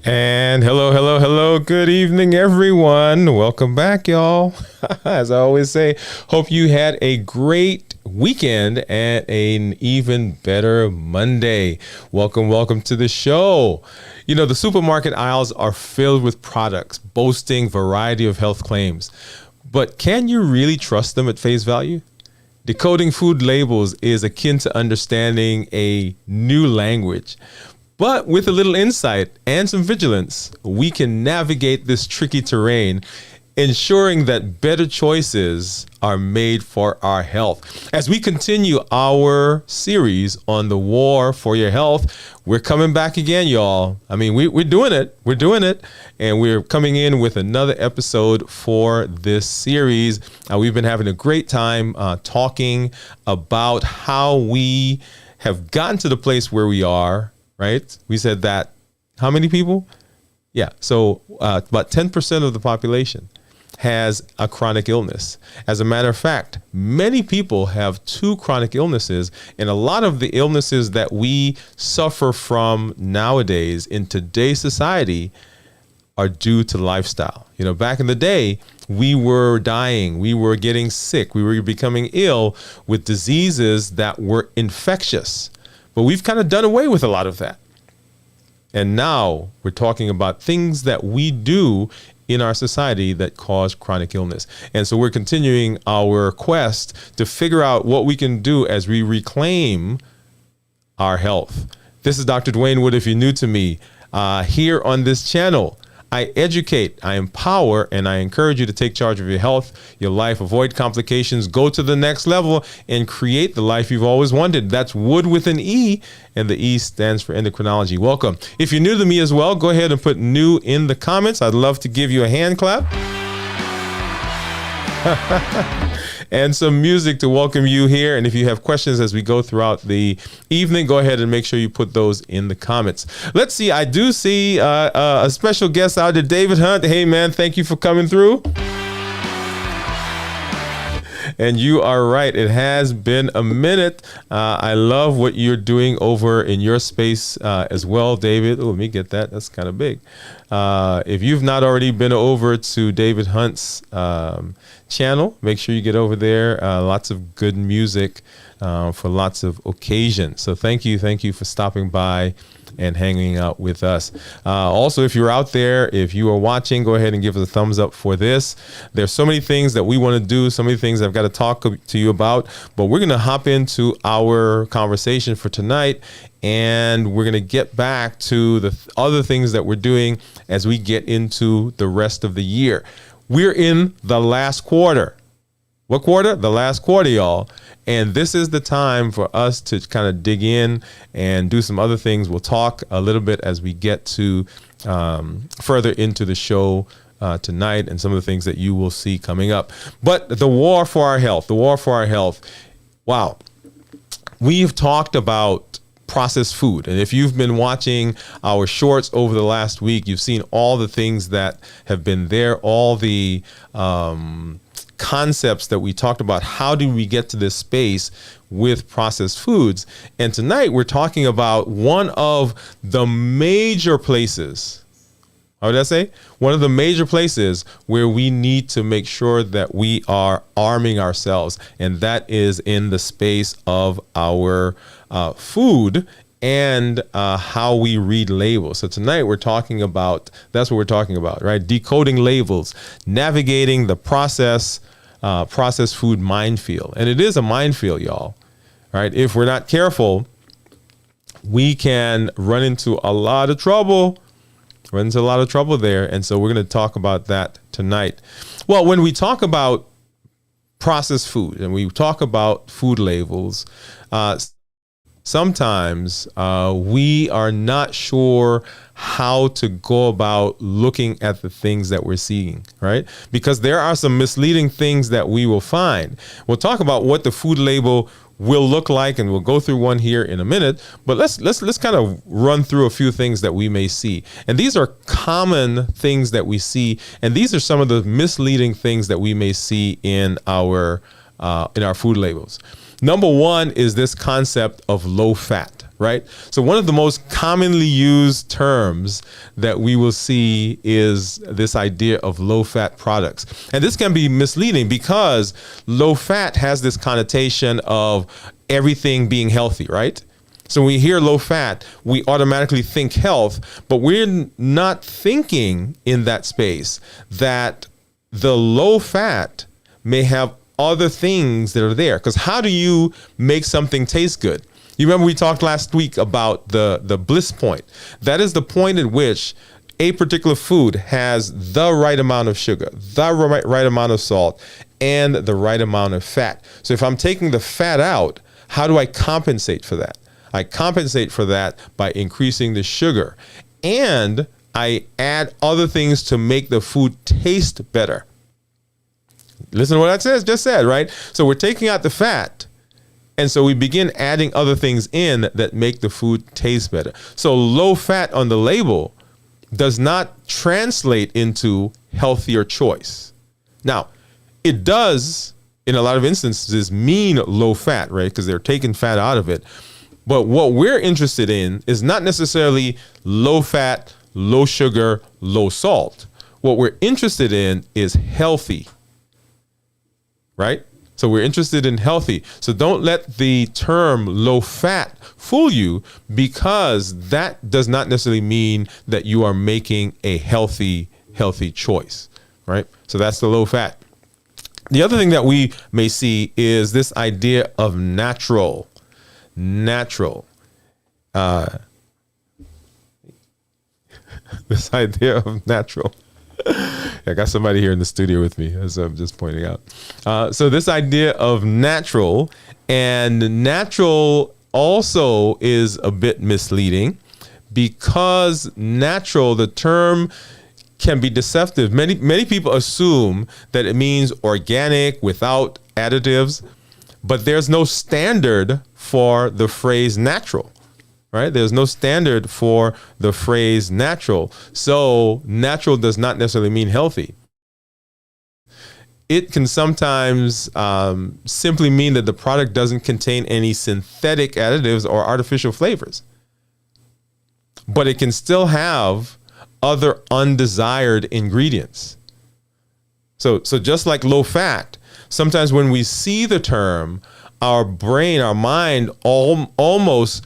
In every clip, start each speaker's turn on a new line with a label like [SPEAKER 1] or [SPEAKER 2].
[SPEAKER 1] And hello. Good evening, everyone. Welcome back, y'all. As I always say, hope you had a great weekend and an even better Monday. Welcome to the show. You know, the supermarket aisles are filled with products boasting variety of health claims. But can you really trust them at face value? Decoding food labels is akin to understanding a new language. But with a little insight and some vigilance, we can navigate this tricky terrain, ensuring that better choices are made for our health. As we continue our series on the war for your health, we're coming back again, y'all. I mean, we're doing it. And we're coming in with another episode for this series. We've been having a great time talking about how we have gotten to the place where we are. Right? We said that how many people? Yeah. So about 10% of the population has a chronic illness. As a matter of fact, many people have two chronic illnesses, and a lot of the illnesses that we suffer from nowadays in today's society are due to lifestyle. You know, back in the day, we were dying, we were getting sick, we were becoming ill with diseases that were infectious. But we've kind of done away with a lot of that. And now we're talking about things that we do in our society that cause chronic illness. And so we're continuing our quest to figure out what we can do as we reclaim our health. This is Dr. Dwayne Wood. If you're new to me, here on this channel, I educate, I empower, and I encourage you to take charge of your health, your life, avoid complications, go to the next level, and create the life you've always wanted. That's Wood with an E, and the E stands for endocrinology. Welcome. If you're new to me as well, go ahead and put new in the comments. I'd love to give you a hand clap. And some music to welcome you here. And if you have questions as we go throughout the evening, go ahead and make sure you put those in the comments. Let's see. I do see a special guest out there, David Hunt. Hey, man, thank you for coming through. And you are right. It has been a minute. I love what you're doing over in your space as well, David. Oh, let me get that. That's kind of big. If you've not already been over to David Hunt's channel, make sure you get over there. Lots of good music for lots of occasions. So thank you for stopping by and hanging out with us. Also, if you're out there, if you are watching, go ahead and give us a thumbs up for this. There's so many things that we want to do, so many things I've got to talk to you about, but we're going to hop into our conversation for tonight, and we're going to get back to the other things that we're doing as we get into the rest of the year. We're in the last quarter. What quarter? The last quarter, y'all. And this is the time for us to kind of dig in and do some other things. We'll talk a little bit as we get to further into the show tonight and some of the things that you will see coming up. But the war for our health, wow. We've talked about processed food. And if you've been watching our shorts over the last week, you've seen all the things that have been there, all the concepts that we talked about. How do we get to this space with processed foods? And tonight we're talking about one of the major places. How did I say? One of the major places where we need to make sure that we are arming ourselves, and that is in the space of our food and how we read labels. So tonight we're talking about, that's what we're talking about, right? Decoding labels, navigating the processed food minefield. And it is a minefield, y'all, right? If we're not careful, we can run into a lot of trouble. There. And so we're going to talk about that tonight. Well, when we talk about processed food and we talk about food labels, sometimes we are not sure how to go about looking at the things that we're seeing, right? Because there are some misleading things that we will find. We'll talk about what the food label will look like, and we'll go through one here in a minute, but let's kind of run through a few things that we may see. And these are common things that we see, and these are some of the misleading things that we may see in our food labels. Number one is this concept of low fat, right? So one of the most commonly used terms that we will see is this idea of low-fat products. And this can be misleading because low-fat has this connotation of everything being healthy, right? So when we hear low-fat, we automatically think health, but we're not thinking in that space that the low-fat may have other things that are there. Because how do you make something taste good? You remember we talked last week about the bliss point. That is the point at which a particular food has the right amount of sugar, the right amount of salt, and the right amount of fat. So if I'm taking the fat out, how do I compensate for that? I compensate for that by increasing the sugar. And I add other things to make the food taste better. Listen to what I just said, right? So we're taking out the fat. And so we begin adding other things in that make the food taste better. So low fat on the label does not translate into healthier choice. Now, it does, in a lot of instances, mean low fat, right? Because they're taking fat out of it. But what we're interested in is not necessarily low fat, low sugar, low salt. What we're interested in is healthy, right? So we're interested in healthy. So don't let the term low fat fool you, because that does not necessarily mean that you are making a healthy choice, right? So that's the low fat. The other thing that we may see is this idea of natural. This idea of natural. I got somebody here in the studio with me, as I'm just pointing out. So this idea of natural, and natural also is a bit misleading, because natural, the term, can be deceptive. Many people assume that it means organic without additives, but there's no standard for the phrase natural. Right? There's no standard for the phrase natural. So natural does not necessarily mean healthy. It can sometimes simply mean that the product doesn't contain any synthetic additives or artificial flavors. But it can still have other undesired ingredients. So just like low fat, sometimes when we see the term, our brain, our mind almost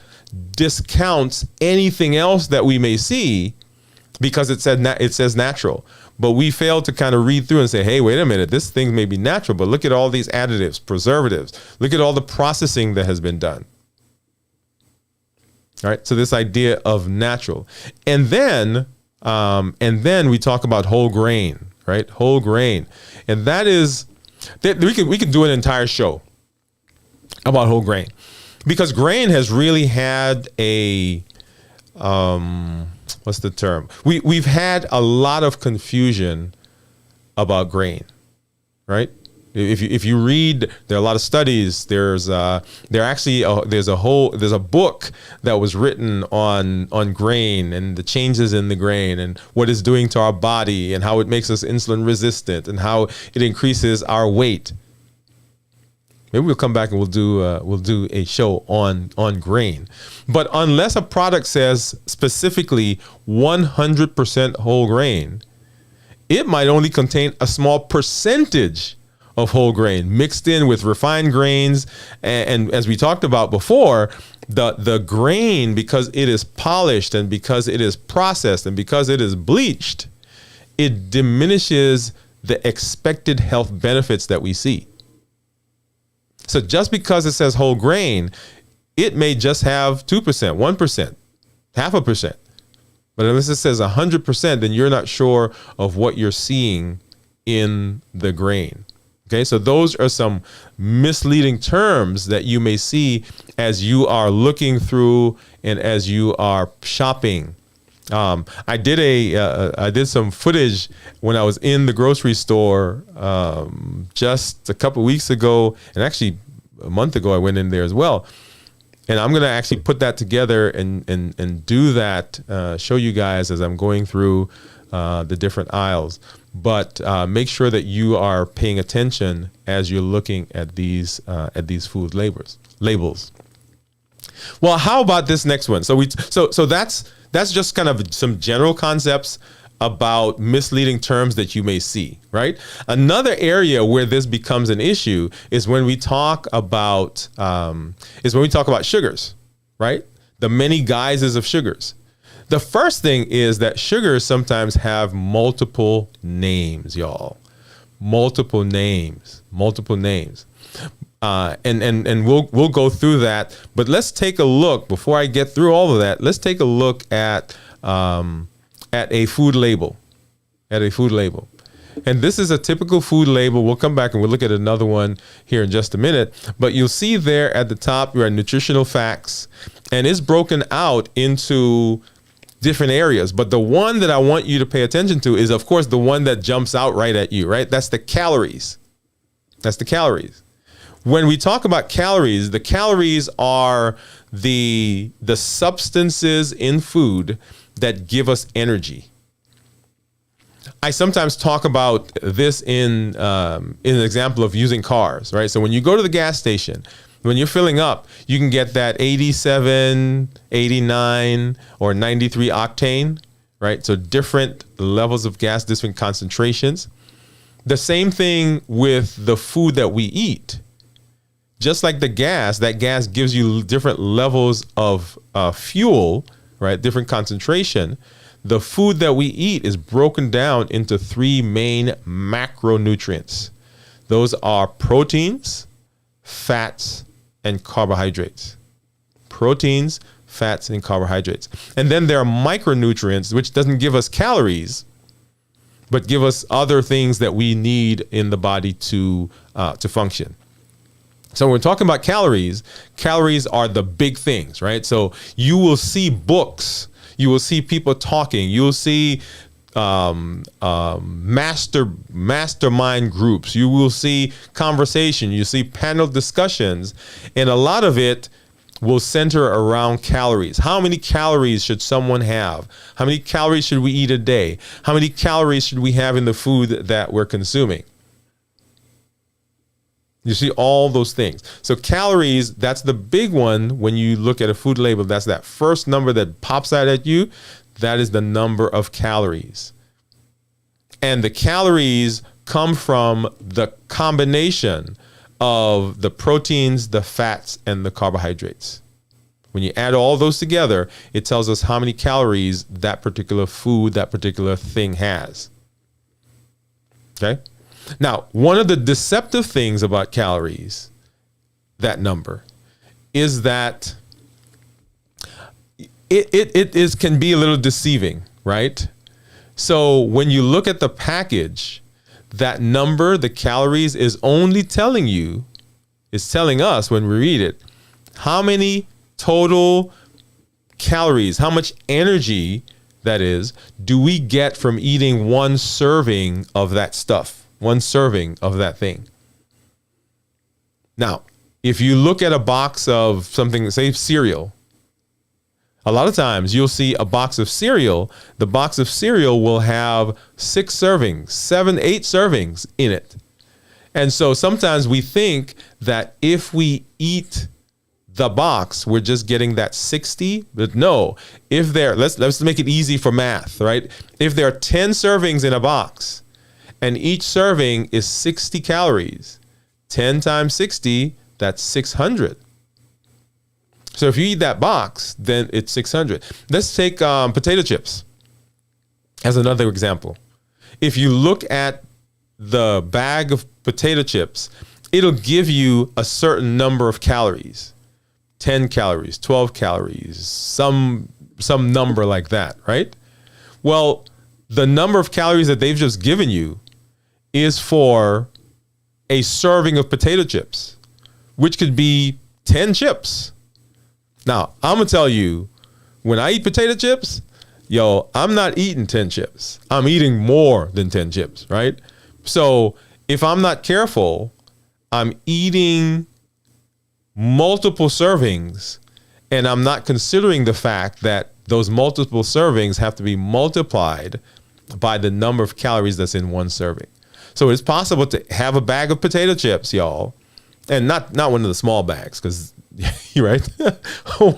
[SPEAKER 1] discounts anything else that we may see because it says natural. But we fail to kind of read through and say, hey, wait a minute, this thing may be natural, but look at all these additives, preservatives. Look at all the processing that has been done. All right, so this idea of natural. And then we talk about whole grain, right? Whole grain. And that is, we could do an entire show about whole grain. Because grain has really had a, what's the term? We've had a lot of confusion about grain, right? If you read, there are a lot of studies. There's a book that was written on grain and the changes in the grain and what it's doing to our body and how it makes us insulin resistant and how it increases our weight. Maybe we'll come back and we'll do a show on grain. But unless a product says specifically 100% whole grain, it might only contain a small percentage of whole grain mixed in with refined grains. And as we talked about before, the grain, because it is polished and because it is processed and because it is bleached, it diminishes the expected health benefits that we see. So just because it says whole grain, it may just have 2%, 1%, 0.5%. But unless it says 100%, then you're not sure of what you're seeing in the grain. Okay, so those are some misleading terms that you may see as you are looking through and as you are shopping. I did some footage when I was in the grocery store just a couple weeks ago, and actually a month ago I went in there as well. And I'm gonna actually put that together and do that, show you guys as I'm going through the different aisles. But make sure that you are paying attention as you're looking at these food labels. Well, how about this next one? So that's just kind of some general concepts about misleading terms that you may see, right? Another area where this becomes an issue is when we talk about sugars, right? The many guises of sugars. The first thing is that sugars sometimes have multiple names, y'all. Multiple names. And we'll go through that. But let's take a look before I get through all of that. Let's take a look at a food label. And this is a typical food label. We'll come back and we'll look at another one here in just a minute. But you'll see there at the top, your nutritional facts, and it's broken out into different areas. But the one that I want you to pay attention to is, of course, the one that jumps out right at you, right? That's the calories. When we talk about calories, the calories are the substances in food that give us energy. I sometimes talk about this in an example of using cars, right? So when you go to the gas station, when you're filling up, you can get that 87, 89, or 93 octane, right? So different levels of gas, different concentrations. The same thing with the food that we eat. Just like the gas, that gas gives you different levels of fuel, right? Different concentration. The food that we eat is broken down into three main macronutrients. Those are proteins, fats, and carbohydrates. Proteins, fats, and carbohydrates. And then there are micronutrients, which doesn't give us calories, but give us other things that we need in the body to function. So when we're talking about calories are the big things, right? So you will see books, you will see people talking, you will see mastermind groups, you will see conversation, you see panel discussions, and a lot of it will center around calories. How many calories should someone have? How many calories should we eat a day? How many calories should we have in the food that we're consuming? You see all those things. So calories, that's the big one when you look at a food label. That's that first number that pops out at you. That is the number of calories. And the calories come from the combination of the proteins, the fats, and the carbohydrates. When you add all those together, it tells us how many calories that particular food, that particular thing has. Okay? Now, one of the deceptive things about calories, that number, is that it can be a little deceiving, right? So when you look at the package, that number, the calories, is only telling us when we read it, how many total calories, how much energy, that is, do we get from eating one serving of that stuff? One serving of that thing. Now, if you look at a box of something, say cereal, a lot of times you'll see a box of cereal. The box of cereal will have 6 servings, 7, 8 servings in it. And so sometimes we think that if we eat the box, we're just getting that 60, but no. If let's make it easy for math, right? If there are 10 servings in a box, and each serving is 60 calories. 10 times 60, that's 600. So if you eat that box, then it's 600. Let's take potato chips as another example. If you look at the bag of potato chips, it'll give you a certain number of calories. 10 calories, 12 calories, some number like that, right? Well, the number of calories that they've just given you is for a serving of potato chips, which could be 10 chips. Now, I'm going to tell you, when I eat potato chips, I'm not eating 10 chips. I'm eating more than 10 chips, right? So if I'm not careful, I'm eating multiple servings, and I'm not considering the fact that those multiple servings have to be multiplied by the number of calories that's in one serving. So it's possible to have a bag of potato chips, y'all, and not one of the small bags, because right?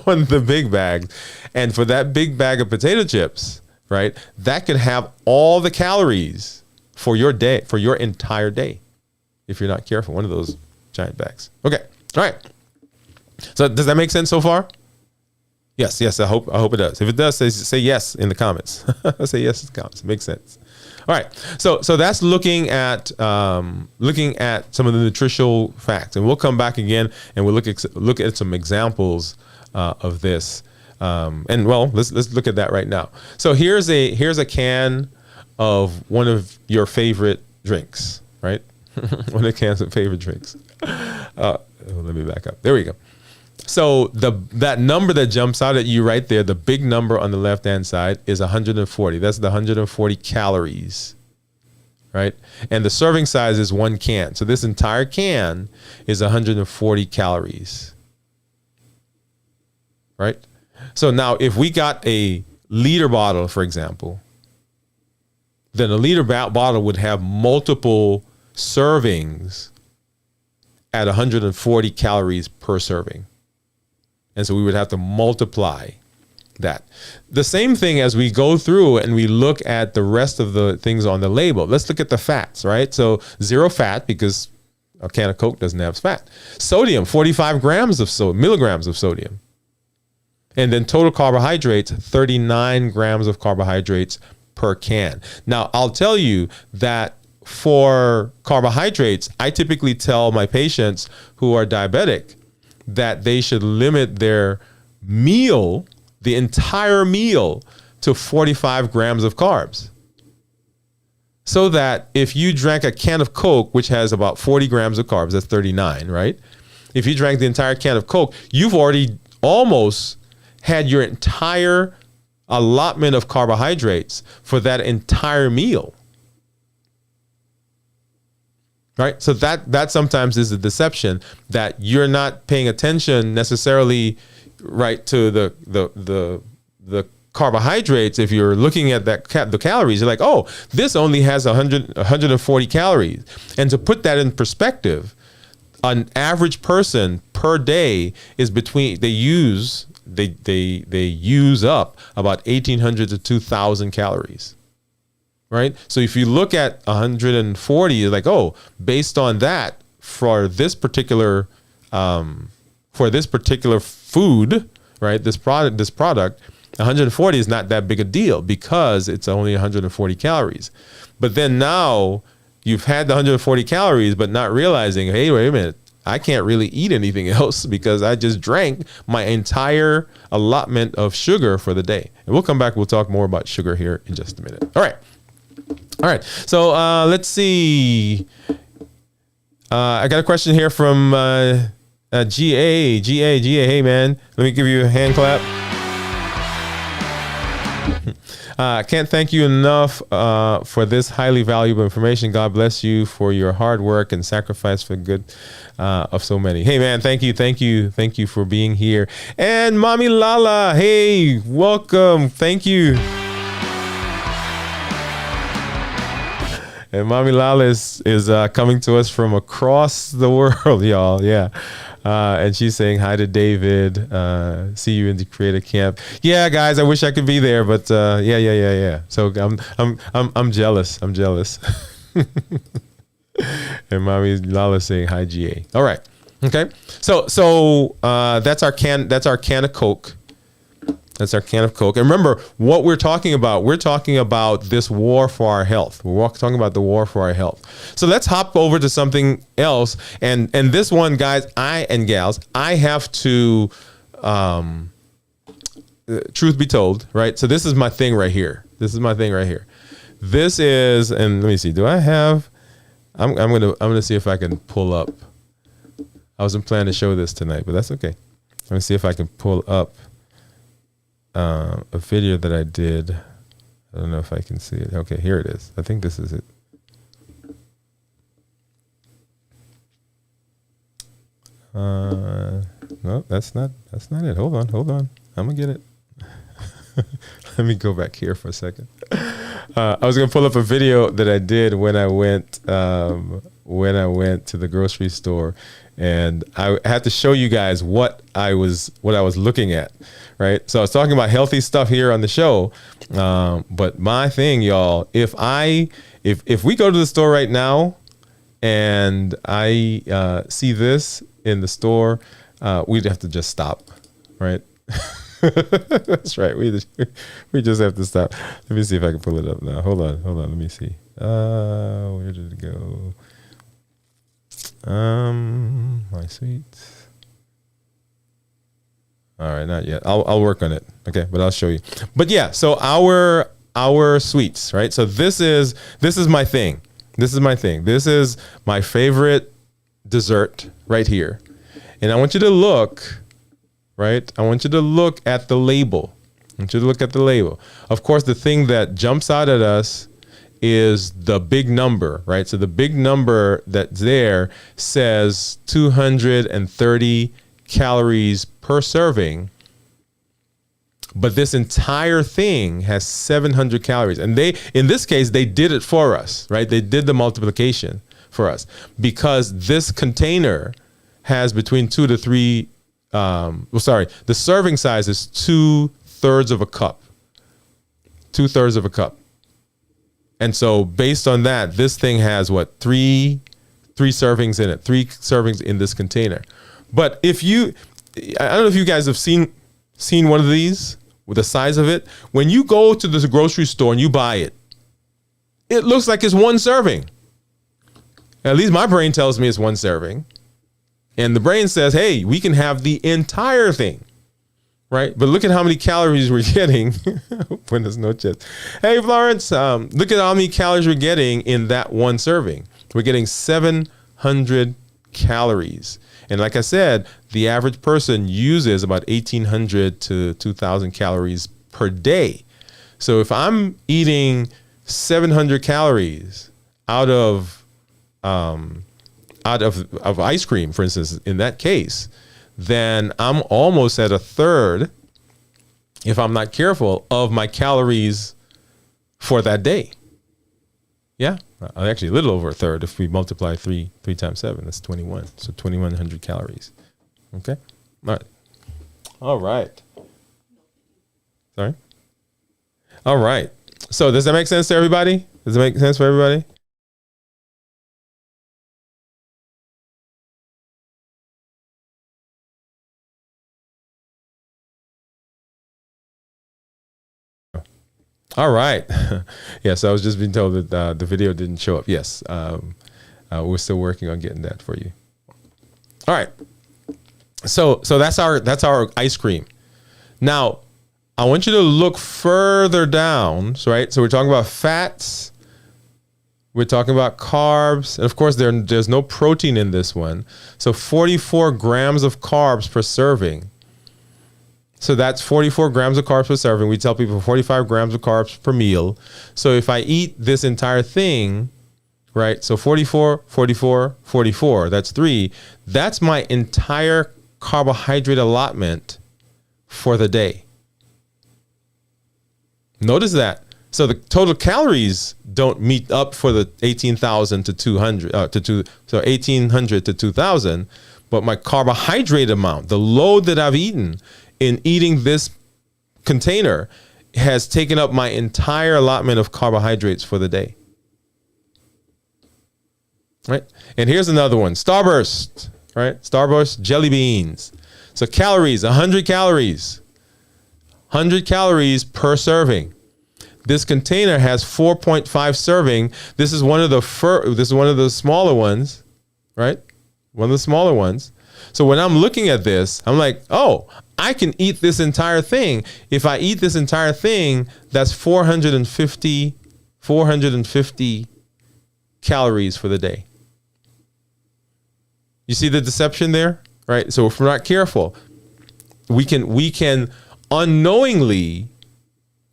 [SPEAKER 1] One of the big bags. And for that big bag of potato chips, right, that could have all the calories for your day, for your entire day, if you're not careful. One of those giant bags. Okay. All right. So does that make sense so far? Yes. I hope it does. If it does, say yes in the comments. Say yes in the comments. It makes sense. All right. So that's looking at some of the nutritional facts, and we'll come back again and we'll look at some examples of this. And well, let's look at that right now. So here's a can of one of your favorite drinks, right? One of the cans of favorite drinks. Let me back up. There we go. So that number that jumps out at you right there, the big number on the left-hand side, is 140. That's the 140 calories, right? And the serving size is 1 can. So this entire can is 140 calories, right? So now if we got a liter bottle, for example, then a liter bottle would have multiple servings at 140 calories per serving. And so we would have to multiply that. The same thing as we go through and we look at the rest of the things on the label. Let's look at the fats, right? So 0 fat, because a can of Coke doesn't have fat. Sodium, 45 milligrams of sodium. And then total carbohydrates, 39 grams of carbohydrates per can. Now, I'll tell you that for carbohydrates, I typically tell my patients who are diabetic that they should limit their meal, the entire meal, to 45 grams of carbs. So that if you drank a can of Coke, which has about 40 grams of carbs, that's 39, right? If you drank the entire can of Coke, you've already almost had your entire allotment of carbohydrates for that entire meal. Right? So that sometimes is a deception, that you're not paying attention necessarily, right, to the carbohydrates. If you're looking at the calories, you're like, oh, this only has 140 calories. And to put that in perspective, an average person per day is they use up about 1,800 to 2,000 calories. Right? So if you look at 140, you're like, oh, based on that, for this particular food, right? This product, 140 is not that big a deal because it's only 140 calories. But then now you've had the 140 calories, but not realizing, hey, wait a minute, I can't really eat anything else because I just drank my entire allotment of sugar for the day. And we'll come back. We'll talk more about sugar here in just a minute. All right. So let's see. I got a question here from GA. Hey, man. Let me give you a hand clap. Can't thank you enough for this highly valuable information. God bless you for your hard work and sacrifice for the good of so many. Hey, man, thank you for being here. And Mommy Lala, hey, welcome. Thank you. And Mommy Lala is coming to us from across the world, y'all. Yeah. And she's saying hi to David. See you in the creative camp. Yeah, guys, I wish I could be there, but yeah. So I'm jealous. And Mommy Lala saying hi, GA. All right. Okay. So that's our can of Coke. That's our can of Coke. And remember what we're talking about. We're talking about this war for our health. We're talking about the war for our health. So let's hop over to something else. And this one, guys, and gals, I have to, truth be told, right? So this is my thing right here. This is, and let me see, do I have, I'm gonna see if I can pull up. I wasn't planning to show this tonight, but that's okay. Let me see if I can pull up a video that I did. I don't know if I can see it. Okay, here it is. I think this is it. No, that's not it. Hold on. I'm gonna get it. Let me go back here for a second. I was gonna pull up a video that I did when I went when I went to the grocery store, and I had to show you guys what I was looking at, right? So I was talking about healthy stuff here on the show, but my thing, y'all, if we go to the store right now and I see this in the store, we'd have to just stop, right? That's right. We just have to stop. Let me see if I can pull it up now. Hold on. Let me see. Where did it go? My sweets. All right, not yet. I'll work on it. Okay, but I'll show you. But yeah, so our sweets, right? So this is my thing. This is my favorite dessert right here. And I want you to look, right? I want you to look at the label. Of course, the thing that jumps out at us is the big number, right? So the big number that's there says 230 calories per serving, but this entire thing has 700 calories. And in this case, they did it for us, right? They did the multiplication for us because this container has between 2 to 3, the serving size is 2/3 of a cup. 2/3 of a cup. And so based on that, this thing has three servings in it, 3 servings in this container. But I don't know if you guys have seen one of these with the size of it. When you go to the grocery store and you buy it, it looks like it's 1 serving. At least my brain tells me it's 1 serving. And the brain says, hey, we can have the entire thing. Right? But look at how many calories we're getting when there's no chips. Hey, Florence, look at how many calories we're getting in that 1 serving. We're getting 700 calories. And like I said, the average person uses about 1,800 to 2,000 calories per day. So if I'm eating 700 calories out of ice cream, for instance, in that case, then I'm almost at 1/3, if I'm not careful, of my calories for that day. Yeah, actually a little over 1/3 if we multiply 3 times 7, that's 21. So 2,100 calories. Okay, all right. Sorry. All right. So does that make sense to everybody? Does it make sense for everybody? All right. Yes, I was just being told that the video didn't show up. Yes, we're still working on getting that for you. All right. So that's our ice cream. Now, I want you to look further down. So, right. So we're talking about fats. We're talking about carbs, and of course, there's no protein in this one. So 44 grams of carbs per serving. So that's 44 grams of carbs per serving. We tell people 45 grams of carbs per meal. So if I eat this entire thing, right? So 44, 44, 44, that's 3. That's my entire carbohydrate allotment for the day. Notice that. So the total calories don't meet up for the 18,000 to 200 so 1,800 to 2,000, but my carbohydrate amount, the load that I've eaten in eating this container, has taken up my entire allotment of carbohydrates for the day. Right? And here's another one, Starburst, right? Starburst jelly beans. So calories, 100 calories. 100 calories per serving. This container has 4.5 serving. This is one of the smaller ones, right? One of the smaller ones. So when I'm looking at this, I'm like, oh, I can eat this entire thing. If I eat this entire thing, that's 450 calories for the day. You see the deception there, right? So if we're not careful, we can unknowingly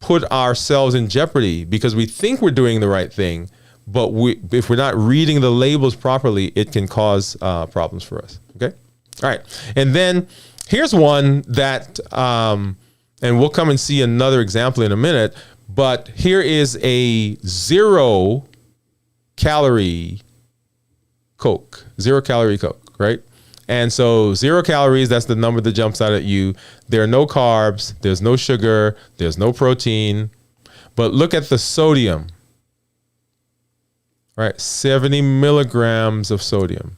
[SPEAKER 1] put ourselves in jeopardy because we think we're doing the right thing, but if we're not reading the labels properly, it can cause problems for us. Okay. All right. And then here's one that, and we'll come and see another example in a minute, but here is a 0 calorie Coke, 0 calorie Coke, right? And so 0 calories, that's the number that jumps out at you. There are no carbs, there's no sugar, there's no protein. But look at the sodium, right? 70 milligrams of sodium.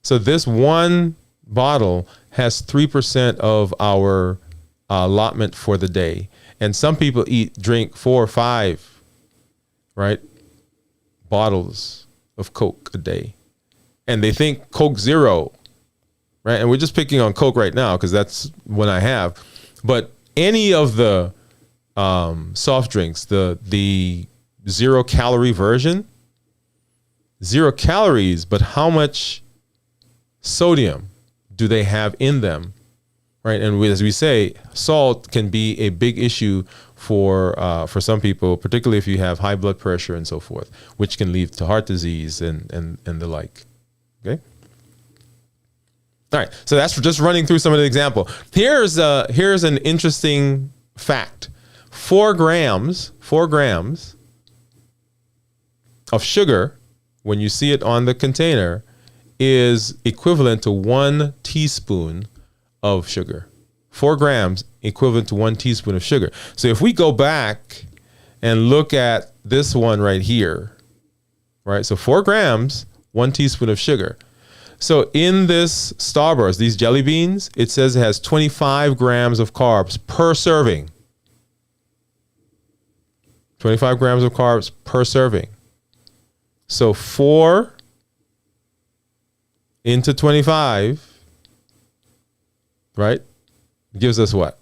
[SPEAKER 1] So this one bottle has 3% of our allotment for the day. And some people drink 4 or 5, right, bottles of Coke a day. And they think Coke Zero, right? And we're just picking on Coke right now because that's what I have. But any of the soft drinks, the 0 calorie version, 0 calories, but how much sodium do they have in them, right? And as we say, salt can be a big issue for some people, particularly if you have high blood pressure and so forth, which can lead to heart disease and the like. Okay. All right. So that's just running through some of the example. Here's an interesting fact. 4 grams of sugar, when you see it on the container, is equivalent to 1 teaspoon of sugar. 4 grams equivalent to 1 teaspoon of sugar. So if we go back and look at this one right here, right? So 4 grams, 1 teaspoon of sugar. So in this Starburst, these jelly beans, it says it has 25 grams of carbs per serving. 25 grams of carbs per serving. So 4 into 25, right, gives us what?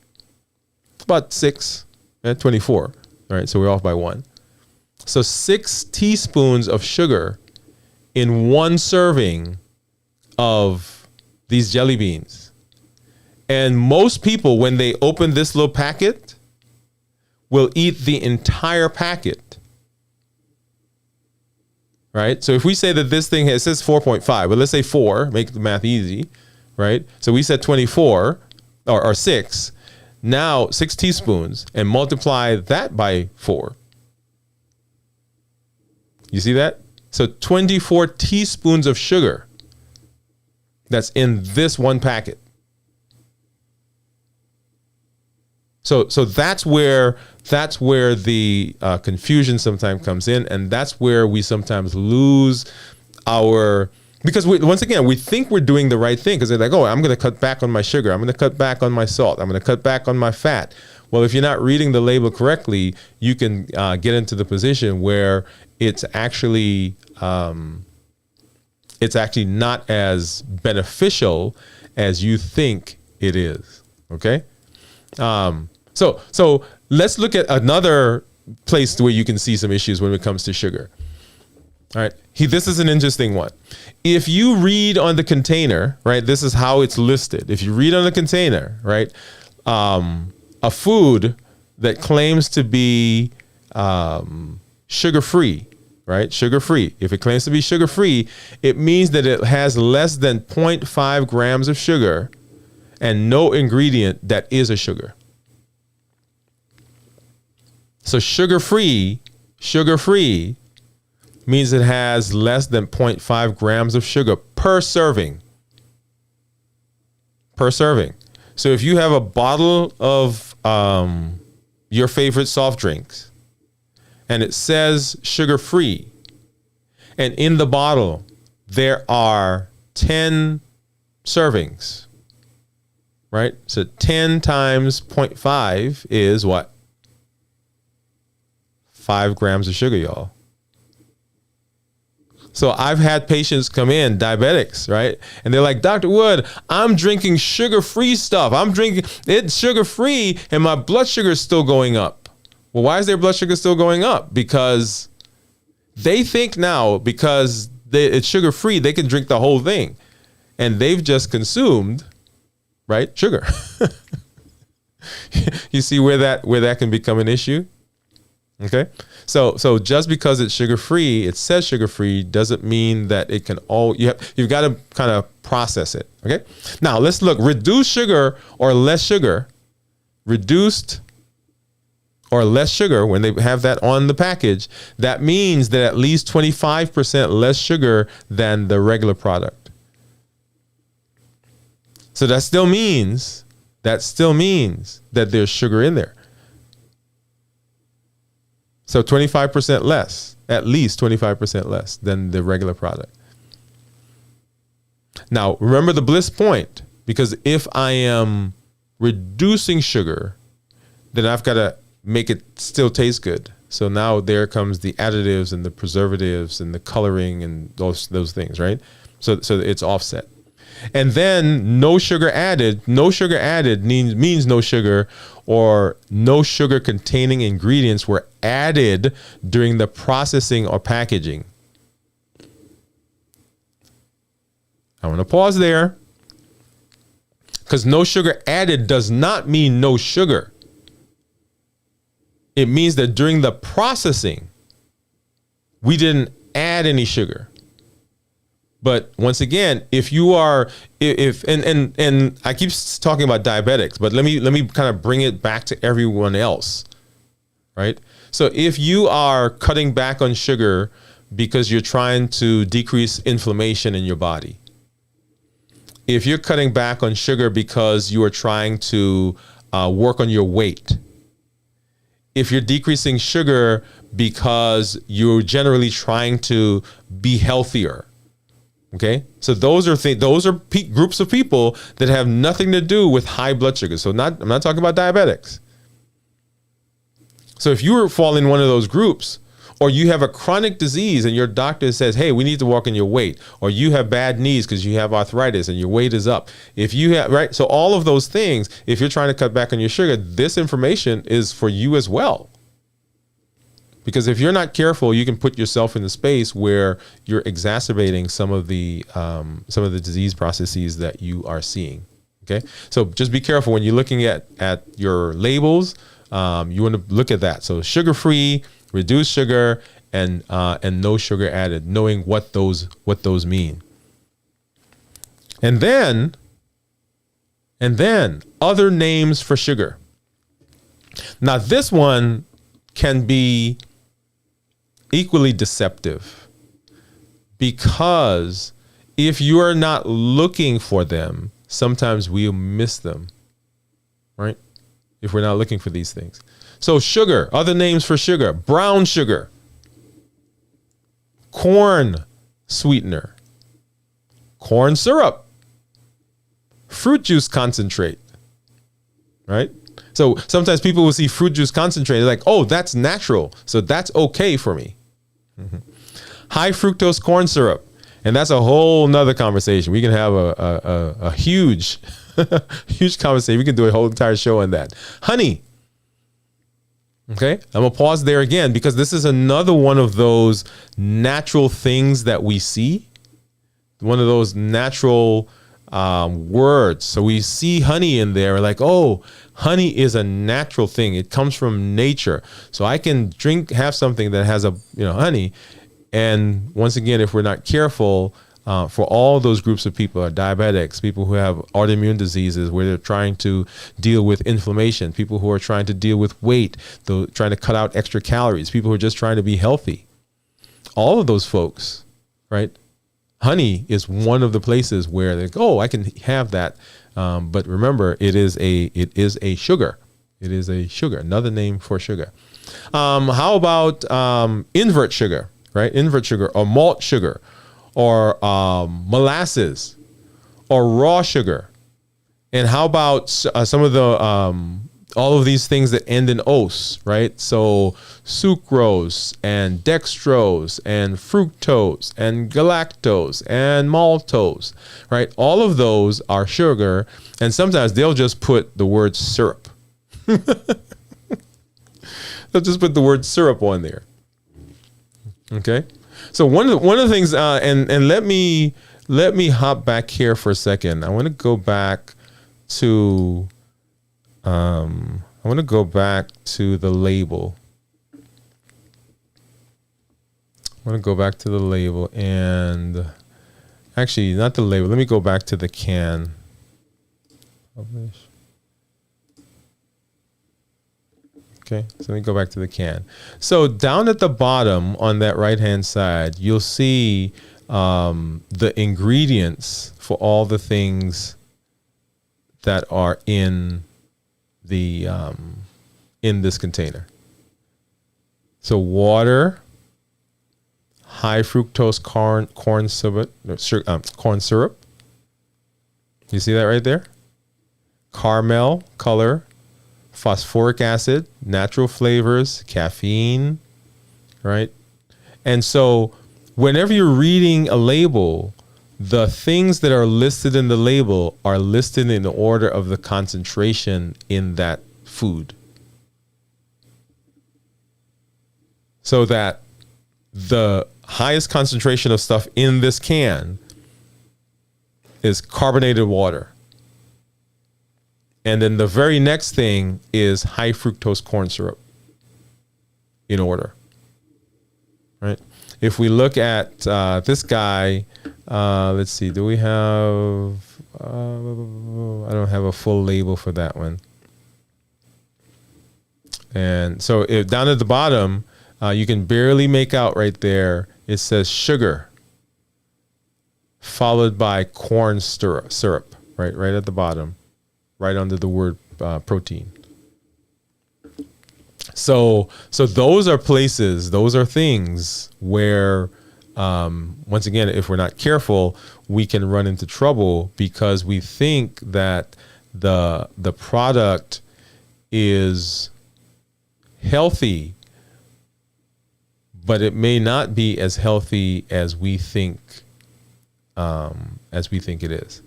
[SPEAKER 1] About 6 and 24. All right, so we're off by 1. So 6 teaspoons of sugar in 1 serving of these jelly beans. And most people, when they open this little packet, will eat the entire packet. Right? So if we say that this thing says 4.5, but let's say 4, make the math easy, right? So we said 24 or 6, now 6 teaspoons, and multiply that by 4. You see that? So 24 teaspoons of sugar that's in this one packet. So that's where the confusion sometimes comes in, and that's where we sometimes lose because once again we think we're doing the right thing because they're like, oh, I'm going to cut back on my sugar, I'm going to cut back on my salt, I'm going to cut back on my fat. Well, if you're not reading the label correctly, you can get into the position where it's actually not as beneficial as you think it is. Okay. So let's look at another place where you can see some issues when it comes to sugar. All right. This is an interesting one. If you read on the container, right, this is how it's listed. If you read on the container, right, a food that claims to be sugar-free, right, sugar-free. If it claims to be sugar-free, it means that it has less than 0.5 grams of sugar and no ingredient that is a sugar. So sugar-free means it has less than 0.5 grams of sugar per serving. Per serving. So if you have a bottle of your favorite soft drinks and it says sugar-free, and in the bottle there are 10 servings, right? So 10 times 0.5 is what? 5 grams of sugar, y'all. So I've had patients come in, diabetics, right? And they're like, Dr. Wood, I'm drinking sugar-free stuff. I'm drinking it sugar-free and my blood sugar is still going up. Well, why is their blood sugar still going up? Because they think now because it's sugar-free, they can drink the whole thing. And they've just consumed, right, sugar. You see where that can become an issue? Okay, so just because it's sugar-free, it says sugar-free, doesn't mean that it can you've got to kind of process it. Okay, now let's look. Reduced sugar or less sugar, reduced or less sugar, when they have that on the package, that means that at least 25% less sugar than the regular product. So that still means that there's sugar in there. So 25% less, at least 25% less than the regular product. Now, remember the bliss point, because if I am reducing sugar, then I've got to make it still taste good. So now there comes the additives and the preservatives and the coloring and those things, right? So it's offset. And then no sugar added. No sugar added means no sugar, or no sugar containing ingredients were added during the processing or packaging. I want to pause there, because no sugar added does not mean no sugar. It means that during the processing, we didn't add any sugar. But once again, if you are, and I keep talking about diabetics, but let me kind of bring it back to everyone else, right? So if you are cutting back on sugar because you're trying to decrease inflammation in your body, if you're cutting back on sugar because you are trying to work on your weight, if you're decreasing sugar because you're generally trying to be healthier, okay, so those are groups of people that have nothing to do with high blood sugar. So I'm not talking about diabetics. So if you fall in one of those groups, or you have a chronic disease and your doctor says, hey, we need to work on your weight, or you have bad knees because you have arthritis and your weight is up. If you have, right, so all of those things, if you're trying to cut back on your sugar, this information is for you as well. Because if you're not careful, you can put yourself in the space where you're exacerbating some of the disease processes that you are seeing. Okay, so just be careful when you're looking at your labels. You want to look at that. So sugar-free, reduced sugar, and no sugar added, knowing what those mean. And then other names for sugar. Now this one can be equally deceptive, because if you are not looking for them, sometimes we'll miss them, right? If we're not looking for these things. So sugar, other names for sugar: brown sugar, corn sweetener, corn syrup, fruit juice concentrate, right? So sometimes people will see fruit juice concentrate, they're like, oh, that's natural, so that's okay for me. Mm-hmm. High fructose corn syrup, and that's a whole nother conversation. We can have a huge, huge conversation. We can do a whole entire show on that. Honey. Okay, I'm gonna pause there again, because this is another one of those natural things that we see, one of those natural words. So we see honey in there, like, oh, honey is a natural thing. It comes from nature. So I can have something that has honey. And once again, if we're not careful, for all those groups of people, are diabetics, people who have autoimmune diseases where they're trying to deal with inflammation, people who are trying to deal with weight, trying to cut out extra calories, people who are just trying to be healthy. All of those folks, right? Honey is one of the places where they go, oh, I can have that. But remember, it is a sugar. It is a sugar, another name for sugar. How about invert sugar, right? Invert sugar, or malt sugar, or molasses, or raw sugar. And how about some of the all of these things that end in ose, right? So sucrose and dextrose and fructose and galactose and maltose, right? All of those are sugar, and sometimes they'll just put the word syrup. They'll just put the word syrup on there. Okay, so one of the things, and let me hop back here for a second. I want to go back to the label. I want to go back to the label, and actually not the label. Let me go back to the can. Publish. Okay, so let me go back to the can. So down at the bottom on that right-hand side, you'll see the ingredients for all the things that are in the in this container. So water, high fructose corn syrup. You see that right there? Caramel color, phosphoric acid, natural flavors, caffeine, right? And so whenever you're reading a label, the things that are listed in the label are listed in the order of the concentration in that food. So that the highest concentration of stuff in this can is carbonated water. And then the very next thing is high fructose corn syrup in order, right? If we look at this guy, let's see, do we have, I don't have a full label for that one. And so if down at the bottom, you can barely make out right there, it says sugar, followed by corn syrup, right at the bottom, right under the word protein. So those are places, those are things where, once again, if we're not careful, we can run into trouble because we think that the product is healthy, but it may not be as healthy as we think it is.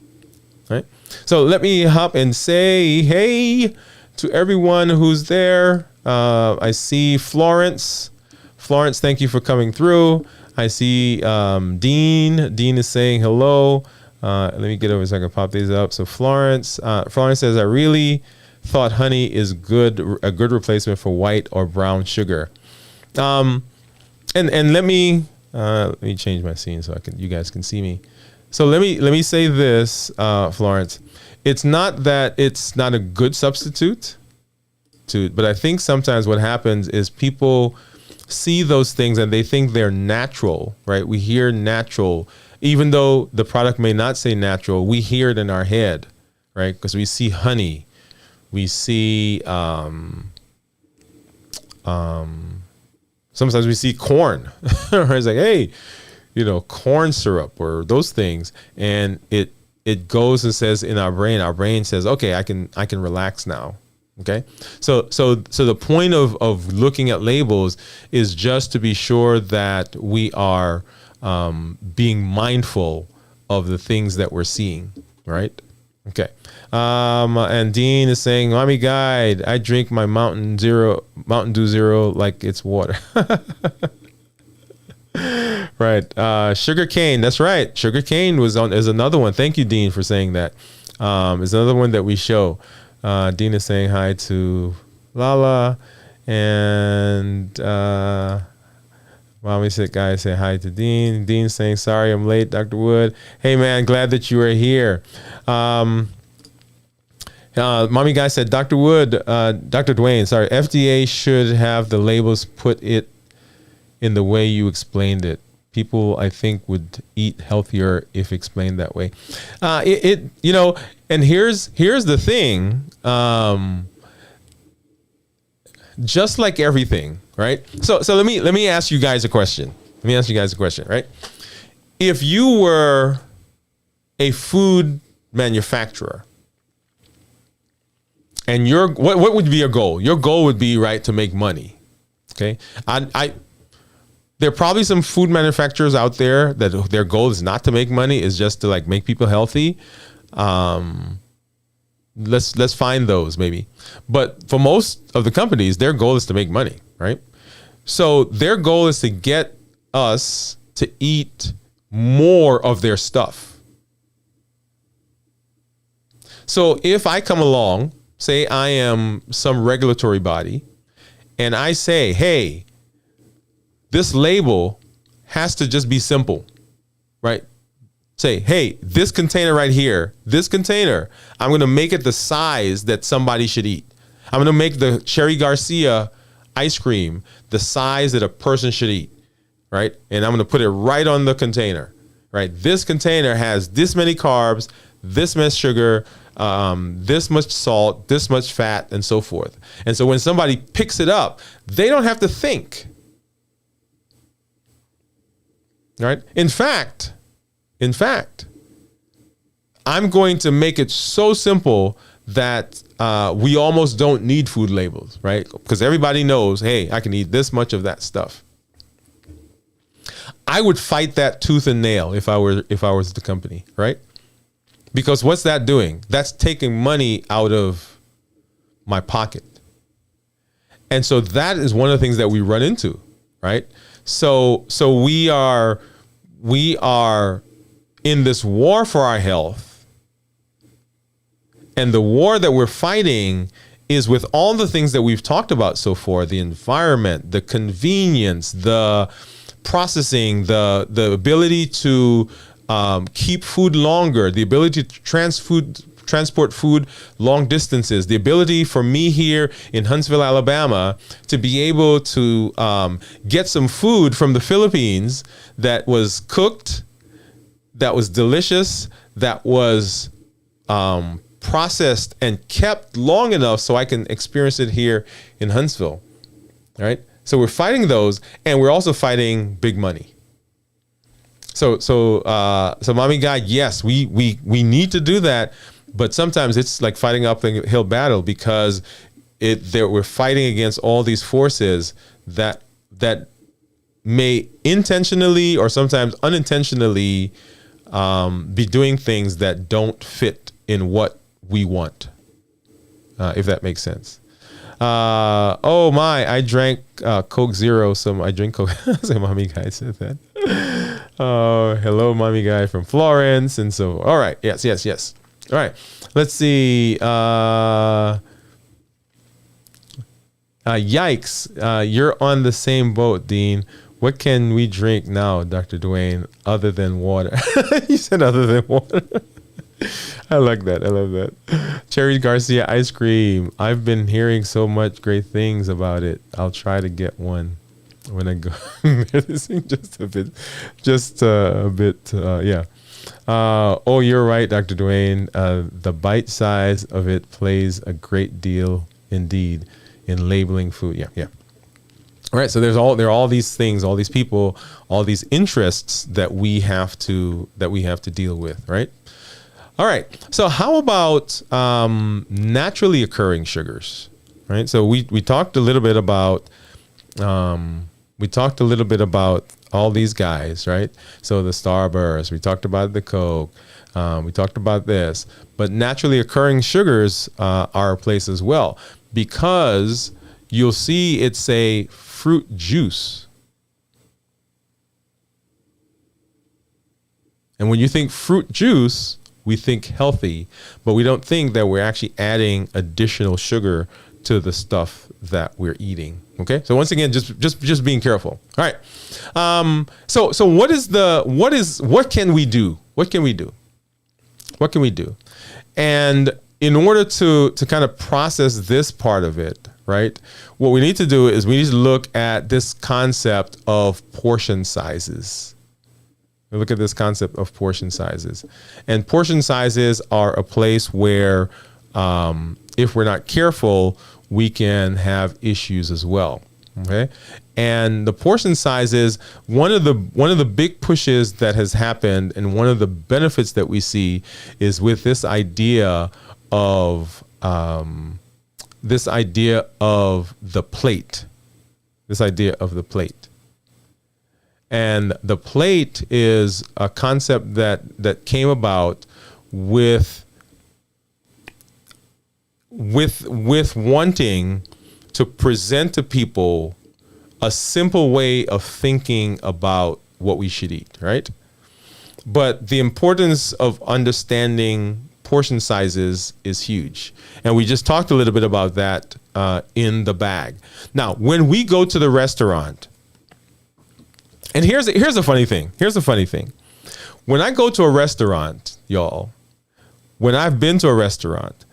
[SPEAKER 1] Right? So let me hop and say hey to everyone who's there. I see Florence. Florence, thank you for coming through. I see Dean. Dean is saying hello. Let me get over so I can pop these up. So Florence says, I really thought honey is a good replacement for white or brown sugar. And let me change my scene so you guys can see me. So let me say this, Florence. It's not that it's not a good substitute, but I think sometimes what happens is people see those things and they think they're natural, right? We hear natural, even though the product may not say natural, we hear it in our head, right? Because we see honey, we see sometimes we see corn. It's like, hey, corn syrup or those things, and it goes and says in our brain says, okay, I can relax now. Okay, so the point of looking at labels is just to be sure that we are being mindful of the things that we're seeing, right? Okay. And Dean is saying, Mommy Guide, I drink my Mountain Dew Zero like it's water. Right. Sugar cane. That's right. Sugar cane is another one. Thank you, Dean, for saying that. It's another one that we show. Dean is saying hi to Lala, and Mommy said, guys, say hi to Dean. Dean saying, sorry, I'm late, Dr. Wood. Hey, man, glad that you are here. Mommy guy said, Dr. Wood, Dr. Dwayne, sorry, FDA should have the labels put it in the way you explained it. People, I think, would eat healthier if explained that way. And here's the thing. Just like everything, right? So let me ask you guys a question. Right? If you were a food manufacturer, and what would be your goal? Your goal would be, right, to make money. Okay, there are probably some food manufacturers out there that their goal is not to make money, is just to make people healthy. Let's find those maybe. But for most of the companies, their goal is to make money, right? So their goal is to get us to eat more of their stuff. So if I come along, say I am some regulatory body, and I say, hey, this label has to just be simple, right? Say, hey, this container right here, I'm going to make it the size that somebody should eat. I'm going to make the Cherry Garcia ice cream the size that a person should eat, right? And I'm going to put it right on the container, right? This container has this many carbs, this much sugar, this much salt, this much fat, and so forth. And so when somebody picks it up, they don't have to think, right? In fact, I'm going to make it so simple that we almost don't need food labels, right? Because everybody knows, hey, I can eat this much of that stuff. I would fight that tooth and nail if I was the company, right? Because what's that doing? That's taking money out of my pocket. And so that is one of the things that we run into, right? So we are in this war for our health. And the war that we're fighting is with all the things that we've talked about so far: the environment, the convenience, the processing, the ability to keep food longer, the ability to transport food long distances, the ability for me here in Huntsville, Alabama, to be able to get some food from the Philippines that was cooked, that was delicious, that was processed and kept long enough so I can experience it here in Huntsville, right? So we're fighting those, and we're also fighting big money. So Mommy Guy, yes, we need to do that, but sometimes it's like fighting uphill battle, because we're fighting against all these forces that may intentionally or sometimes unintentionally be doing things that don't fit in what we want, if that makes sense. Oh my, I drank Coke Zero, so I drink Coke. So Mommy Guy said that. Hello, Mommy Guy from Florence. And so, all right. Yes. All right. Let's see. Yikes. You're on the same boat, Dean. What can we drink now, Dr. Dwayne, other than water? You said other than water. I like that. I love that. Cherry Garcia ice cream. I've been hearing so much great things about it. I'll try to get one when I go. just a bit. Yeah. Oh, you're right, Dr. Dwayne. The bite size of it plays a great deal indeed in labeling food. Yeah. All right. So there are all these things, all these people, all these interests that we have to deal with, right? All right. So how about naturally occurring sugars, right? So we talked a little bit about all these guys, right? So the Starburst, we talked about the Coke, we talked about this, but naturally occurring sugars are a place as well, because you'll see it's a fruit juice. And when you think fruit juice, we think healthy, but we don't think that we're actually adding additional sugar to the stuff that we're eating. Okay, so once again, just being careful. All right. So what can we do? What can we do? And in order to kind of process this part of it, right? What we need to do is we need to look at this concept of portion sizes. We look at this concept of portion sizes, and portion sizes are a place where, if we're not careful, we can have issues as well. Okay, and the portion sizes, one of the big pushes that has happened, and one of the benefits that we see is with this idea of the plate. This idea of the plate. And the plate is a concept that came about with wanting to present to people a simple way of thinking about what we should eat, right? But the importance of understanding portion sizes is huge. And we just talked a little bit about that in the bag. Now, when we go to the restaurant, and here's a funny thing. When I go to a restaurant, y'all, when I've been to a restaurant,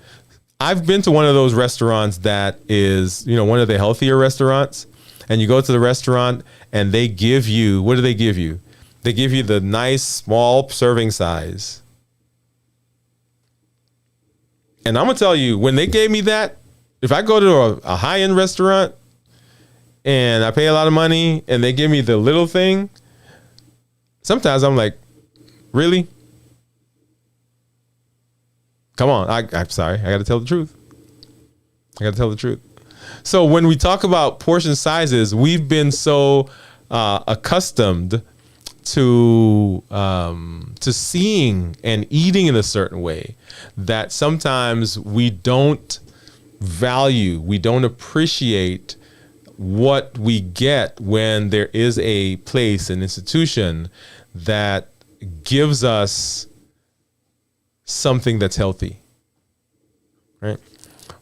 [SPEAKER 1] I've been to one of those restaurants that is, one of the healthier restaurants, and you go to the restaurant and they give you, what do they give you? They give you the nice small serving size. And I'm going to tell you, when they gave me that, if I go to a high-end restaurant and I pay a lot of money and they give me the little thing, sometimes I'm like, really? Come on. I'm sorry. I got to tell the truth. So when we talk about portion sizes, we've been so accustomed to seeing and eating in a certain way that sometimes we don't appreciate what we get when there is a place, an institution that gives us something that's healthy, right?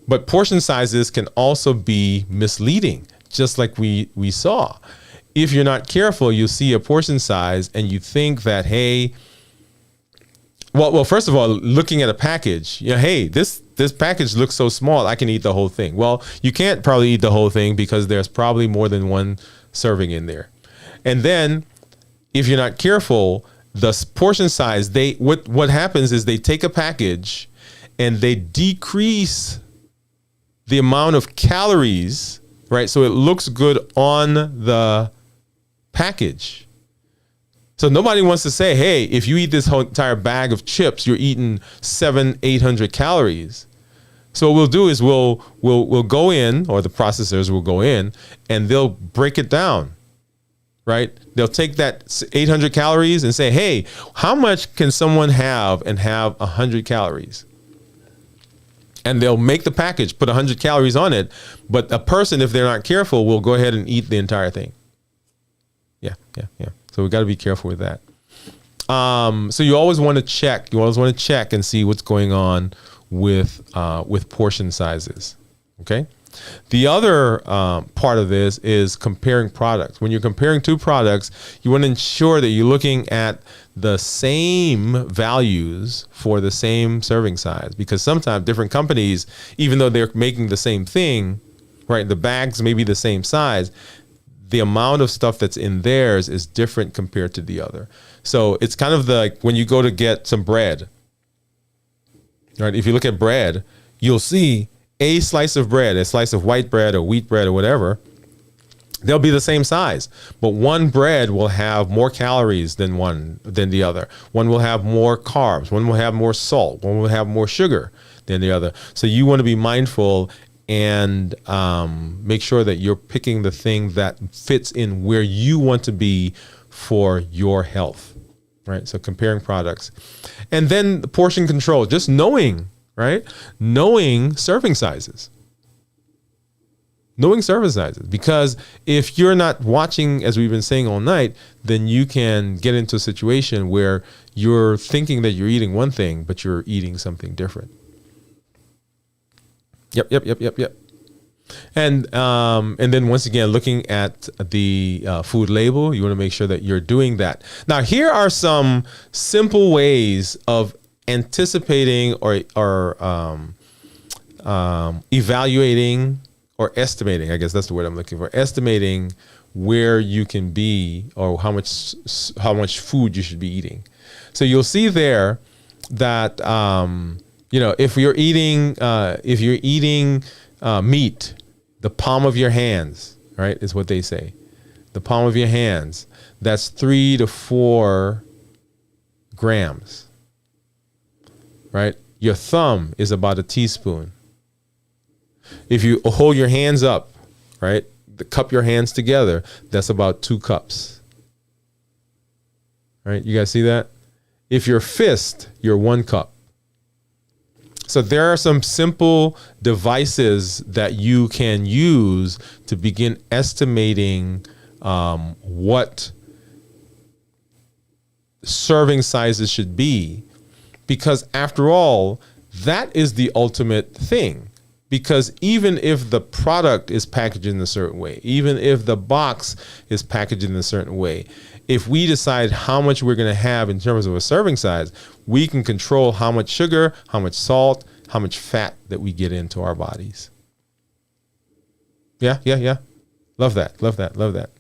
[SPEAKER 1] But portion sizes can also be misleading, just like we saw. If you're not careful, you'll see a portion size and you think that, hey, well, first of all, looking at a package, hey, this package looks so small, I can eat the whole thing. Well, you can't probably eat the whole thing because there's probably more than one serving in there. And then if you're not careful, the portion size, what happens is they take a package and they decrease the amount of calories, right? So it looks good on the package. So nobody wants to say, hey, if you eat this whole entire bag of chips, you're eating 700-800 calories. So what we'll do is we'll go in, or the processors will go in, and they'll break it down, right? They'll take that 800 calories and say, hey, how much can someone have and have 100 calories? And they'll make the package, put 100 calories on it, but a person, if they're not careful, will go ahead and eat the entire thing. Yeah. So we got to be careful with that. So you always want to check. You always want to check and see what's going on with portion sizes. Okay. The other part of this is comparing products. When you're comparing two products, you want to ensure that you're looking at the same values for the same serving size, because sometimes different companies, even though they're making the same thing, right, the bags may be the same size, the amount of stuff that's in theirs is different compared to the other. So it's kind of like when you go to get some bread, right? If you look at bread, you'll see a slice of bread, a slice of white bread or wheat bread or whatever, they'll be the same size, but one bread will have more calories than the other. One will have more carbs, one will have more salt, one will have more sugar than the other. So you want to be mindful and make sure that you're picking the thing that fits in where you want to be for your health, right? So comparing products. And then the portion control, just knowing, right? Knowing serving sizes. Because if you're not watching, as we've been saying all night, then you can get into a situation where you're thinking that you're eating one thing, but you're eating something different. Yep. And then once again, looking at the food label, you want to make sure that you're doing that. Now, here are some simple ways of anticipating or evaluating or estimating. I guess that's the word I'm looking for. Estimating where you can be or how much food you should be eating. So you'll see there that if you're eating meat, the palm of your hands, right, is what they say. The palm of your hands, that's 3 to 4 grams, right? Your thumb is about a teaspoon. If you hold your hands up, right, cup your hands together, that's about 2 cups, right? You guys see that? If your fist, you're 1 cup. So there are some simple devices that you can use to begin estimating what serving sizes should be, because after all, that is the ultimate thing. Because even if the product is packaged in a certain way, even if the box is packaged in a certain way, if we decide how much we're going to have in terms of a serving size, we can control how much sugar, how much salt, how much fat that we get into our bodies. Yeah. Love that.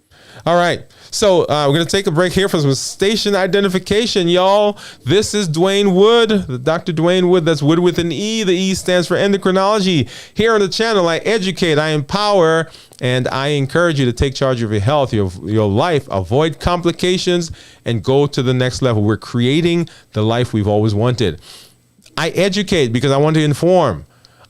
[SPEAKER 1] All right. So we're going to take a break here for some station identification, y'all. This is Dwayne Wood, Dr. Dwayne Wood. That's Wood with an E. The E stands for endocrinology. Here on the channel, I educate, I empower, and I encourage you to take charge of your health, your life, avoid complications, and go to the next level. We're creating the life we've always wanted. I educate because I want to inform.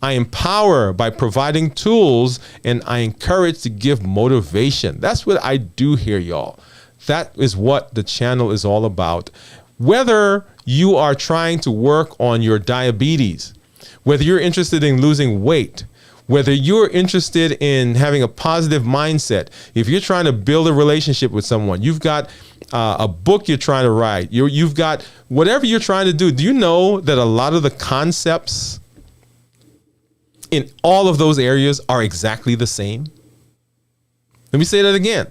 [SPEAKER 1] I empower by providing tools, and I encourage to give motivation. That's what I do here, y'all. That is what the channel is all about. Whether you are trying to work on your diabetes, whether you're interested in losing weight, whether you're interested in having a positive mindset, if you're trying to build a relationship with someone, you've got a book you're trying to write, you've got whatever you're trying to do you know that a lot of the concepts in all of those areas are exactly the same? Let me say that again.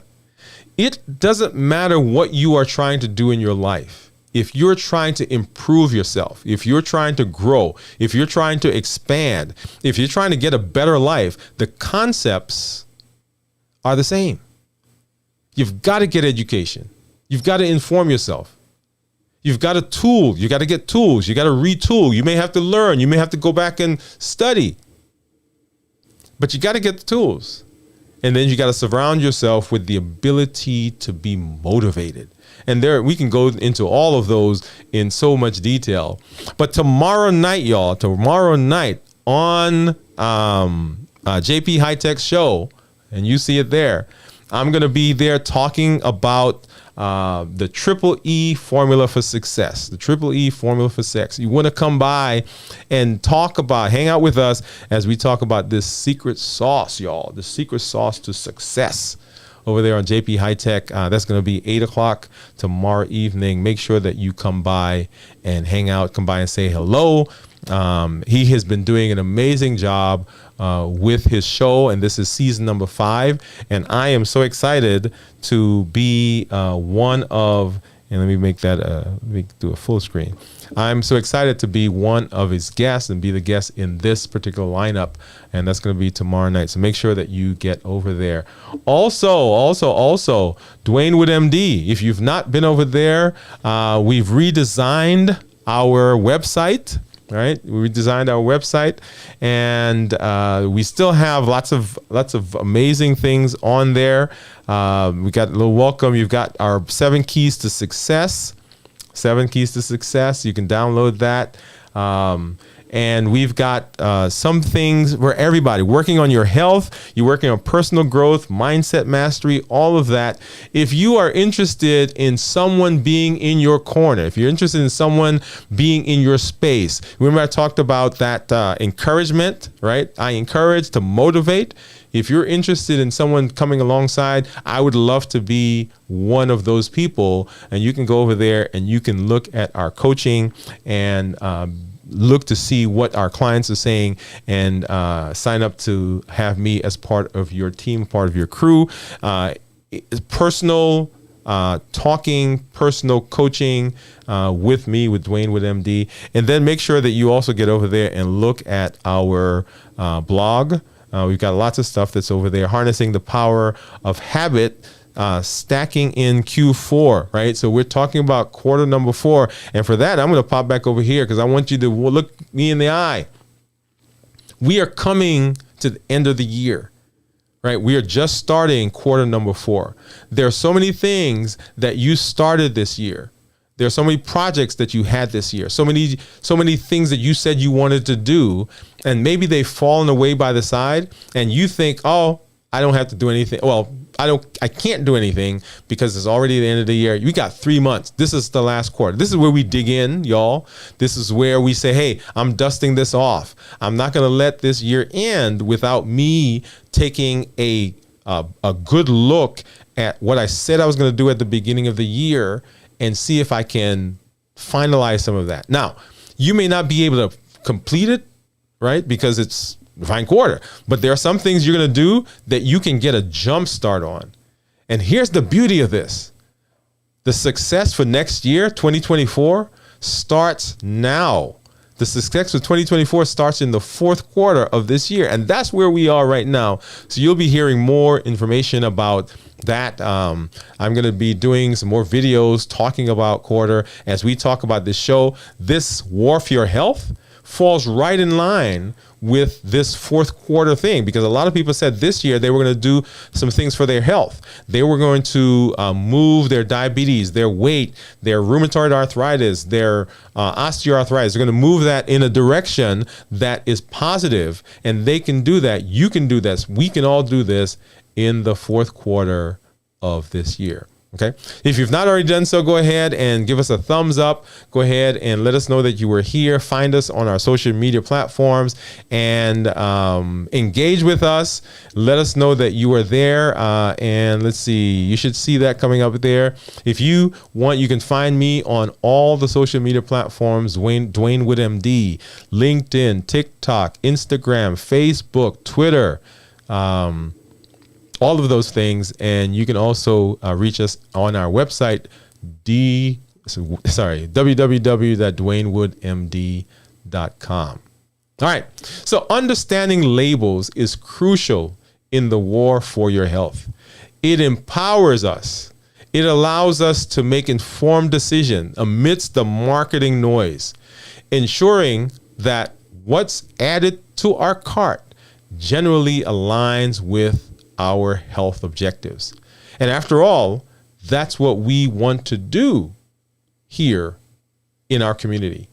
[SPEAKER 1] It doesn't matter what you are trying to do in your life. If you're trying to improve yourself, if you're trying to grow, if you're trying to expand, if you're trying to get a better life, the concepts are the same. You've got to get education. You've got to inform yourself. You've got a tool. You got to get tools. You got to retool. You may have to learn. You may have to go back and study. But you got to get the tools. And then you got to surround yourself with the ability to be motivated. And there we can go into all of those in so much detail. But tomorrow night, y'all, on JP High Tech Show, and you see it there, I'm going to be there talking about the triple E formula for success. The triple E formula for sex. You want to come by and hang out with us as we talk about this secret sauce, y'all. The secret sauce to success over there on JP High Tech. That's going to be 8 o'clock tomorrow evening. Make sure that you come by and hang out. Come by and say hello. He has been doing an amazing job with his show, and this is season number 5. And I am so excited to be one of, and let me make that, let me do a full screen. I'm so excited to be one of his guests and be the guest in this particular lineup. And that's going to be tomorrow night. So make sure that you get over there. Also, Dwayne Wood MD. If you've not been over there, we've redesigned our website. Right, we redesigned our website, and we still have lots of amazing things on there. We got a little welcome. You've got our 7 keys to success. 7 keys to success. You can download that. And we've got some things for everybody. Working on your health, you're working on personal growth, mindset mastery, all of that. If you are interested in someone being in your corner, if you're interested in someone being in your space, remember I talked about that encouragement, right? I encourage to motivate. If you're interested in someone coming alongside, I would love to be one of those people. And you can go over there and you can look at our coaching and look to see what our clients are saying and sign up to have me as part of your team, part of your crew. Personal talking, personal coaching with me, with Dwayne Wood MD. And then make sure that you also get over there and look at our blog. We've got lots of stuff that's over there, harnessing the power of habit, stacking in Q4, right? So we're talking about quarter number 4. And for that, I'm going to pop back over here because I want you to look me in the eye. We are coming to the end of the year, right? We are just starting quarter number 4. There are so many things that you started this year. There are so many projects that you had this year, so many things that you said you wanted to do, and maybe they've fallen away by the side, and you think, oh, I don't have to do anything. Well, I can't do anything because it's already the end of the year. We got 3 months. This is the last quarter. This is where we dig in, y'all. This is where we say, hey, I'm dusting this off. I'm not going to let this year end without me taking a good look at what I said I was going to do at the beginning of the year and see if I can finalize some of that. Now, you may not be able to complete it, right? Because it's divine quarter. But there are some things you're going to do that you can get a jump start on. And here's the beauty of this. The success for next year, 2024, starts now. The success of 2024 starts in the fourth quarter of this year, and that's where we are right now. So you'll be hearing more information about that. I'm going to be doing some more videos talking about quarter as we talk about this show. This War for Your Health falls right in line with this fourth quarter thing, because a lot of people said this year they were going to do some things for their health. They were going to move their diabetes, their weight, their rheumatoid arthritis, their osteoarthritis. They're going to move that in a direction that is positive, and they can do that. You can do this. We can all do this in the fourth quarter of this year. Okay. If you've not already done so, go ahead and give us a thumbs up. Go ahead and let us know that you were here. Find us on our social media platforms and engage with us. Let us know that you are there. And let's see, you should see that coming up there. If you want, you can find me on all the social media platforms, Dwayne Wood MD, LinkedIn, TikTok, Instagram, Facebook, Twitter, all of those things. And you can also reach us on our website, www.dwaynewoodmd.com. All right. So understanding labels is crucial in the war for your health. It empowers us. It allows us to make informed decisions amidst the marketing noise, ensuring that what's added to our cart generally aligns with our health objectives. And after all, that's what we want to do here in our community.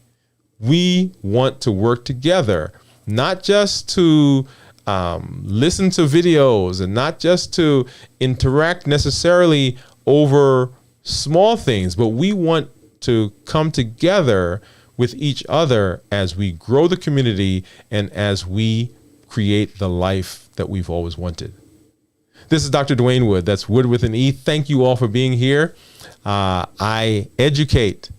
[SPEAKER 1] We want to work together, not just to listen to videos and not just to interact necessarily over small things, but we want to come together with each other as we grow the community and as we create the life that we've always wanted. This is Dr. Dwayne Wood. That's Wood with an E. Thank you all for being here. I educate,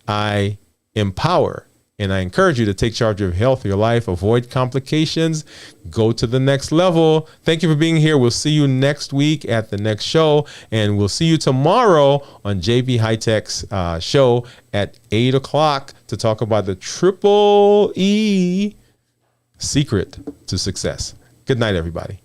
[SPEAKER 1] I empower, and I encourage you to take charge of your health, your life, avoid complications, go to the next level. Thank you for being here. We'll see you next week at the next show, and we'll see you tomorrow on JB High Tech's show at 8 o'clock to talk about the triple E secret to success. Good night, everybody.